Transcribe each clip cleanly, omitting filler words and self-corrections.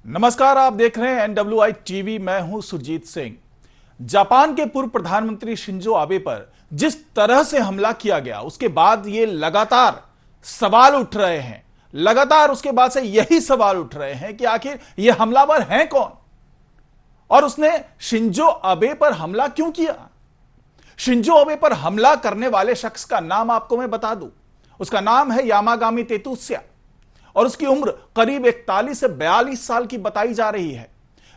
नमस्कार, आप देख रहे हैं एनडब्ल्यूआई टीवी। मैं हूं सुरजीत सिंह। जापान के पूर्व प्रधानमंत्री शिंजो आबे पर जिस तरह से हमला किया गया, उसके बाद ये लगातार सवाल उठ रहे हैं। लगातार उसके बाद से यही सवाल उठ रहे हैं कि आखिर ये हमलावर हैं कौन और उसने शिंजो आबे पर हमला क्यों किया। शिंजो आबे पर हमला करने वाले शख्स का नाम आपको मैं बता दूं। उसका नाम है यामागामी तेतुत्स्या और उसकी उम्र करीब 41 से 42 साल की बताई जा रही है।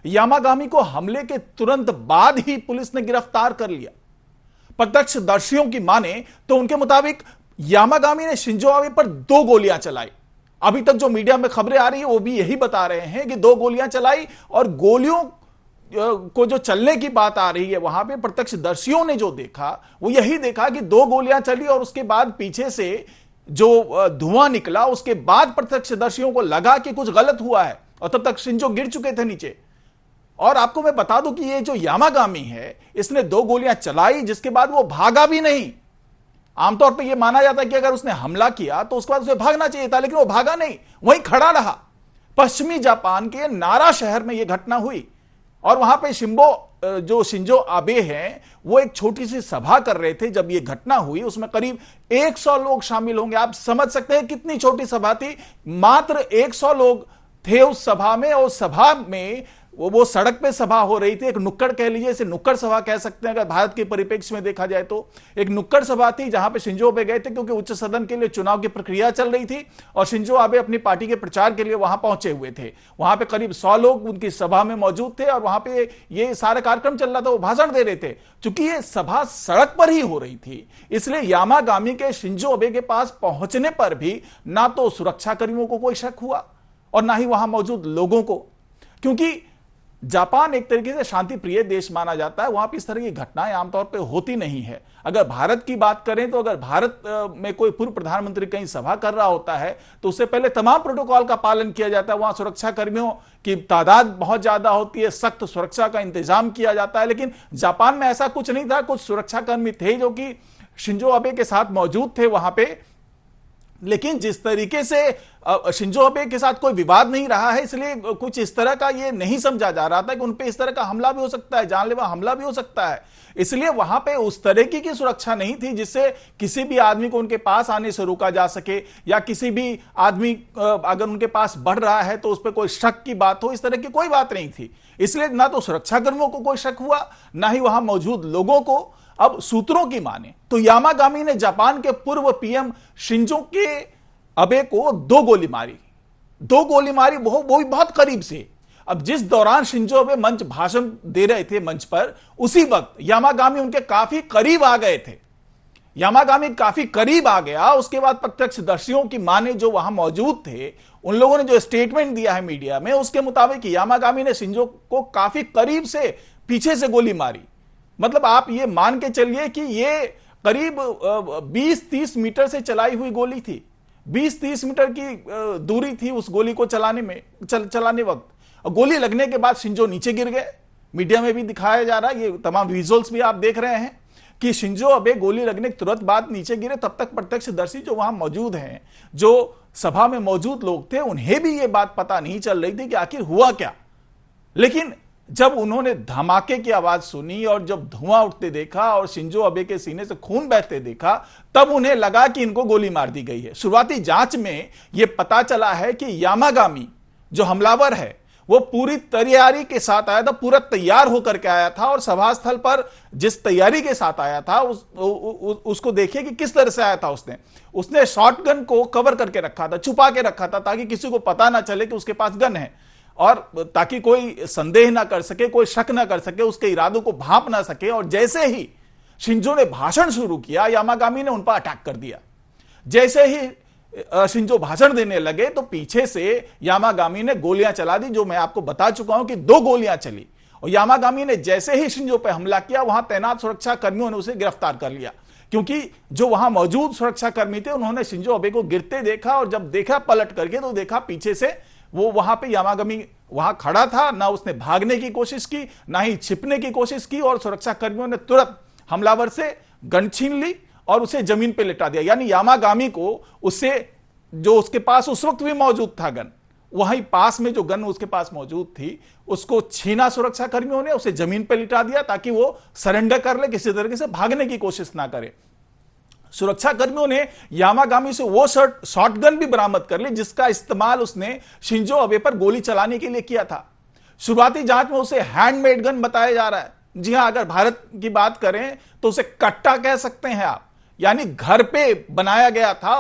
यामागामी को हमले के तुरंत बाद ही पुलिस ने गिरफ्तार कर लिया। प्रत्यक्षदर्शियों की माने तो उनके मुताबिक यामागामी ने शिंजो आबे पर 2 गोलियां चलाई। अभी तक जो मीडिया में खबरें आ रही है वो भी यही बता रहे हैं कि 2 गोलियां चलाई और गोलियों को जो चलने की बात आ रही है, वहां पे प्रत्यक्षदर्शियों ने जो देखा वो यही देखा कि 2 गोलियां चली और उसके बाद पीछे से जो धुआं निकला, उसके बाद प्रत्यक्षदर्शियों को लगा कि कुछ गलत हुआ है और तब तक शिंजो गिर चुके थे नीचे। और आपको मैं बता दूं कि ये जो यामागामी है, इसने 2 गोलियां चलाई जिसके बाद वो भागा भी नहीं। आमतौर पे ये माना जाता है कि अगर उसने हमला किया तो उसके बाद उसे भागना चाहिए था, लेकिन वो भागा नहीं, वहीं खड़ा रहा। पश्चिमी जापान के नारा शहर में यह घटना हुई और वहां पे जो शिंजो आबे हैं वो एक छोटी सी सभा कर रहे थे। जब ये घटना हुई उसमें करीब 100 लोग शामिल होंगे। आप समझ सकते हैं कितनी छोटी सभा थी। मात्र 100 लोग थे उस सभा में और सभा में वो सड़क पे सभा हो रही थी। एक नुक्कड़ कह लीजिए, इसे नुक्कड़ सभा कह सकते हैं अगर भारत के परिप्रेक्ष्य में देखा जाए तो। एक नुक्कड़ सभा थी जहां पे शिंजो आबे गए थे क्योंकि उच्च सदन के लिए चुनाव की प्रक्रिया चल रही थी और शिंजो आबे अपनी पार्टी के प्रचार के लिए वहां पहुंचे हुए थे। वहां पे करीब 100 लोग उनकी सभा में मौजूद थे और वहां पे ये सारा कार्यक्रम चल रहा था, वो भाषण दे रहे थे। चूंकि ये सभा सड़क पर ही हो रही थी, इसलिए यामागामी के शिंजो आबे के पास पहुंचने पर भी ना तो सुरक्षाकर्मियों को कोई शक हुआ और ना ही वहां मौजूद लोगों को, क्योंकि जापान एक तरीके से शांति प्रिय देश माना जाता है। वहां पर इस तरह की घटनाएं आमतौर पर होती नहीं है। अगर भारत की बात करें तो अगर भारत में कोई पूर्व प्रधानमंत्री कहीं सभा कर रहा होता है तो उससे पहले तमाम प्रोटोकॉल का पालन किया जाता है। वहां सुरक्षा कर्मियों की तादाद बहुत ज्यादा होती है, सख्त सुरक्षा का इंतजाम किया जाता है। लेकिन जापान में ऐसा कुछ नहीं था। कुछ सुरक्षा कर्मी थे जो कि शिंजो आबे के साथ मौजूद थे वहां पे, लेकिन जिस तरीके से शिंजो आबे के साथ कोई विवाद नहीं रहा है, इसलिए कुछ इस तरह का ये नहीं समझा जा रहा था कि उन पे इस तरह का हमला भी हो सकता है, जानलेवा हमला भी हो सकता है। इसलिए वहां पे उस तरह की सुरक्षा नहीं थी जिससे किसी भी आदमी को उनके पास आने से रोका जा सके या किसी भी आदमी अगर उनके पास बढ़ रहा है तो उस पर कोई शक की बात हो। इस तरह की कोई बात नहीं थी। इसलिए ना तो सुरक्षाकर्मियों को कोई शक हुआ, ना ही वहां मौजूद लोगों को। अब सूत्रों की माने तो यामागामी ने जापान के पूर्व पीएम शिंजो के आबे को 2 गोली मारी। 2 गोली मारी, वो भी बहुत करीब से। अब जिस दौरान शिंजो आबे मंच भाषण दे रहे थे मंच पर, उसी वक्त यामागामी उनके काफी करीब आ गए थे। यामागामी काफी करीब आ गया। उसके बाद प्रत्यक्षदर्शियों की माने जो वहां मौजूद थे, उन लोगों ने जो स्टेटमेंट दिया है मीडिया में, उसके मुताबिक यामागामी ने शिंजो को काफी करीब से पीछे से गोली मारी। मतलब आप ये मान के चलिए कि ये करीब 20-30 मीटर से चलाई हुई गोली थी। 20-30 मीटर की दूरी थी उस गोली को चलाने वक्त। गोली लगने के बाद शिंजो नीचे गिर गए। मीडिया में भी दिखाया जा रहा है, ये तमाम विजुअल्स भी आप देख रहे हैं कि शिंजो आबे गोली लगने के तुरंत बाद नीचे गिरे। तब तक प्रत्यक्षदर्शी जो वहां मौजूद हैं, जो सभा में मौजूद लोग थे, उन्हें भी ये बात पता नहीं चल रही थी कि आखिर हुआ क्या। लेकिन जब उन्होंने धमाके की आवाज सुनी और जब धुआं उठते देखा और शिंजो आबे के सीने से खून बहते देखा, तब उन्हें लगा कि इनको गोली मार दी गई है। शुरुआती जांच में यह पता चला है कि यामागामी जो हमलावर है वो पूरी तैयारी के साथ आया था, पूरा तैयार होकर के आया था और सभा स्थल पर जिस तैयारी के साथ आया था उसको देखिए कि किस तरह से आया था। उसने शॉटगन को कवर करके रखा था, छुपा के रखा था ताकि किसी को पता ना चले कि उसके पास गन है और ताकि कोई संदेह ना कर सके, कोई शक ना कर सके, उसके इरादों को भांप ना सके। और जैसे ही शिंजो ने भाषण शुरू किया, यामागामी ने उन पर अटैक कर दिया। जैसे ही शिंजो भाषण देने लगे तो पीछे से यामागामी ने गोलियां चला दी, जो मैं आपको बता चुका हूं कि 2 गोलियां चली। और यामागामी ने जैसे ही शिंजो पर हमला किया, वहां तैनात सुरक्षा कर्मियों ने उसे गिरफ्तार कर लिया, क्योंकि जो वहां मौजूद सुरक्षा कर्मी थे उन्होंने शिंजो आबे को गिरते देखा और जब देखा पलट करके तो देखा पीछे से वो वहां पे यामागामी वहां खड़ा था। ना उसने भागने की कोशिश की, ना ही छिपने की कोशिश की और सुरक्षा कर्मियों ने तुरंत हमलावर से गन छीन ली और उसे जमीन पे लिटा दिया। यानी यामागामी को उससे जो उसके पास उस वक्त भी मौजूद था गन, वहीं पास में जो गन उसके पास मौजूद थी उसको छीना सुरक्षा कर्मियों ने, उसे जमीन पर लिटा दिया ताकि वो सरेंडर कर ले, किसी तरीके से भागने की कोशिश ना करे। सुरक्षा कर्मियों ने यामागामी से वो शॉटगन भी बरामद कर ली जिसका इस्तेमाल उसने शिंजो अबे पर गोली चलाने के लिए किया था। शुरुआती जांच में उसे हैंडमेड गन बताया जा रहा है। जी हां, अगर भारत की बात करें तो उसे कट्टा कह सकते हैं आप, यानी घर पे बनाया गया था,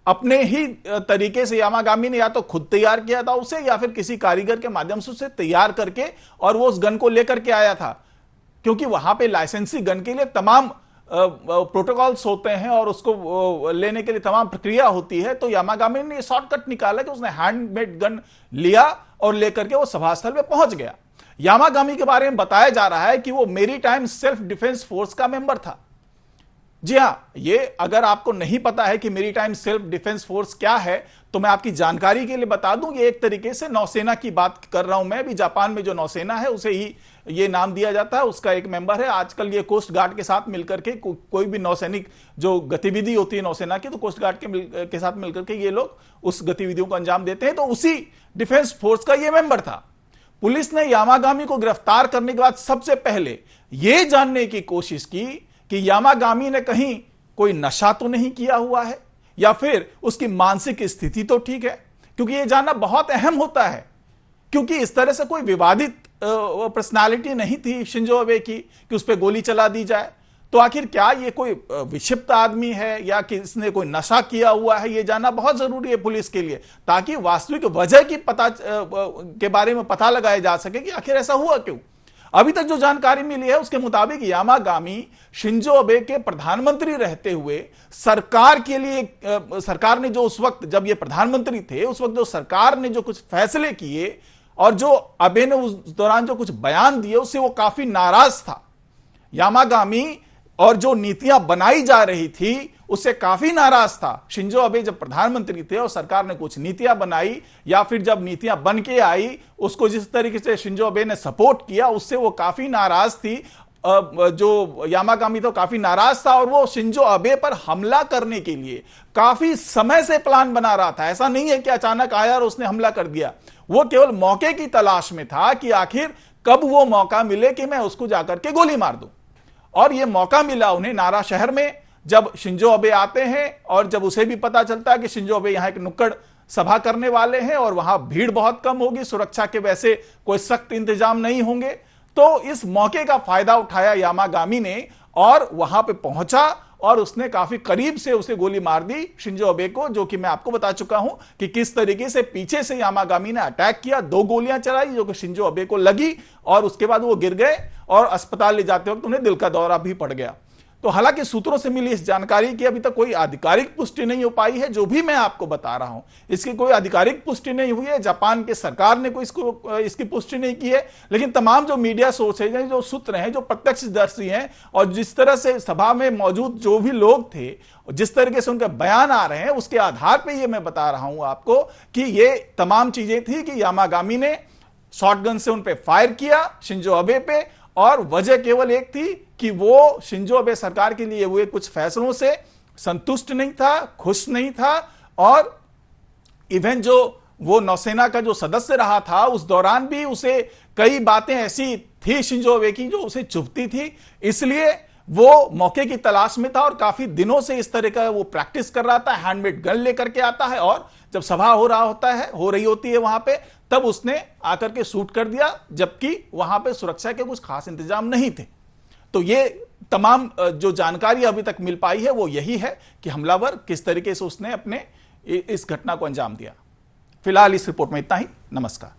अपने ही तरीके से यामागामी ने या तो खुद तैयार किया था उसे या फिर किसी कारीगर के माध्यम से उसे तैयार करके और वो उस गन को लेकर के आया था, क्योंकि वहां पे लाइसेंसी गन के लिए तमाम प्रोटोकॉल्स होते हैं और उसको लेने के लिए तमाम प्रक्रिया होती है। तो यामागामी ने शॉर्टकट निकाला कि उसने हैंडमेड गन लिया और लेकर के वो सभास्थल पे पहुंच गया। यामागामी के बारे में बताया जा रहा है कि वो मेरीटाइम सेल्फ डिफेंस फोर्स का मेंबर था। जी हां, ये अगर आपको नहीं पता है कि मेरीटाइम सेल्फ डिफेंस फोर्स क्या है तो मैं आपकी जानकारी के लिए बता दूं, ये एक तरीके से नौसेना की बात कर रहा हूं मैं भी। जापान में जो नौसेना है उसे ही ये नाम दिया जाता है, उसका एक मेंबर है। आजकल ये कोस्ट गार्ड के साथ मिलकर के कोई भी नौसैनिक जो गतिविधि होती है नौसेना की, तो कोस्ट गार्ड के साथ मिलकर के ये लोग उस गतिविधियों को अंजाम देते हैं। तो उसी डिफेंस फोर्स का ये मेंबर था। पुलिस ने यामागामी को गिरफ्तार करने के बाद सबसे पहले यह जानने की कोशिश की कि यामागामी ने कहीं कोई नशा तो नहीं किया हुआ है या फिर उसकी मानसिक स्थिति तो ठीक है, क्योंकि यह जानना बहुत अहम होता है। क्योंकि इस तरह से कोई विवादित पर्सनालिटी नहीं थी शिंजो अबे की कि उस पर गोली चला दी जाए। तो आखिर क्या ये कोई विक्षिप्त आदमी है या कि इसने कोई नशा किया हुआ है, ये जानना बहुत जरूरी है पुलिस के लिए, ताकि वास्तविक वजह की के बारे में पता लगाया जा सके कि आखिर ऐसा हुआ क्यों। अभी तक जो जानकारी मिली है उसके मुताबिक यामागामी शिंजो अबे के प्रधानमंत्री रहते हुए सरकार के लिए, सरकार ने जो उस वक्त जब ये प्रधानमंत्री थे उस वक्त जो सरकार ने जो कुछ फैसले किए और जो अबे ने उस दौरान जो कुछ बयान दिए उससे वो काफी नाराज था। यामागामी और जो नीतियां बनाई जा रही थी उससे काफी नाराज था। शिंजो अबे जब प्रधानमंत्री थे और सरकार ने कुछ नीतियां बनाई या फिर जब नीतियां बन के आई उसको जिस तरीके से शिंजो अबे ने सपोर्ट किया उससे वो काफी नाराज थी। जो यामागामी तो काफी नाराज था और वो शिंजो अबे पर हमला करने के लिए काफी समय से प्लान बना रहा था। ऐसा नहीं है कि अचानक आया और उसने हमला कर दिया। वो केवल मौके की तलाश में था कि आखिर कब वो मौका मिले कि मैं उसको जाकर के गोली मार दूं। और ये मौका मिला उन्हें नारा शहर में, जब शिंजो अबे आते हैं और जब उसे भी पता चलता है कि शिंजो अबे यहां एक नुक्कड़ सभा करने वाले हैं और वहां भीड़ बहुत कम होगी, सुरक्षा के वैसे कोई सख्त इंतजाम नहीं होंगे, तो इस मौके का फायदा उठाया यामागामी ने और वहां पे पहुंचा और उसने काफी करीब से उसे गोली मार दी शिंजो अबे को, जो कि मैं आपको बता चुका हूं कि किस तरीके से पीछे से यामागामी ने अटैक किया। 2 गोलियां चलाई जो कि शिंजो अबे को लगी और उसके बाद वो गिर गए और अस्पताल ले जाते वक्त उन्हें दिल का दौरा भी पड़ गया। तो हालांकि सूत्रों से मिली इस जानकारी की अभी तक कोई आधिकारिक पुष्टि नहीं हो पाई है। जो भी मैं आपको बता रहा हूं इसकी कोई आधिकारिक पुष्टि नहीं हुई है। जापान की सरकार ने कोई इसकी पुष्टि नहीं की है, लेकिन तमाम जो मीडिया सोर्सेज हैं, जो सूत्र हैं, जो प्रत्यक्षदर्शी हैं और जिस तरह से सभा में मौजूद जो भी लोग थे, जिस तरीके से उनके बयान आ रहे हैं, उसके आधार पर यह मैं बता रहा हूं आपको कि ये तमाम चीजें थी कि यामागामी ने शॉटगन से उन पर फायर किया शिंजो अबे पे, और वजह केवल एक थी कि वो शिंजो अबे सरकार के लिए हुए कुछ फैसलों से संतुष्ट नहीं था, खुश नहीं था। और इवन जो वो नौसेना का जो सदस्य रहा था उस दौरान भी उसे कई बातें ऐसी थी शिंजो अबे की जो उसे चुभती थी, इसलिए वो मौके की तलाश में था और काफी दिनों से इस तरह का वो प्रैक्टिस कर रहा था। हैंडमेड गन लेकर के आता है और जब सभा हो रही होती है वहां पे, तब उसने आकर के शूट कर दिया, जबकि वहां पे सुरक्षा के कुछ खास इंतजाम नहीं थे। तो ये तमाम जो जानकारी अभी तक मिल पाई है वो यही है कि हमलावर किस तरीके से उसने अपने इस घटना को अंजाम दिया। फिलहाल इस रिपोर्ट में इतना ही। नमस्कार।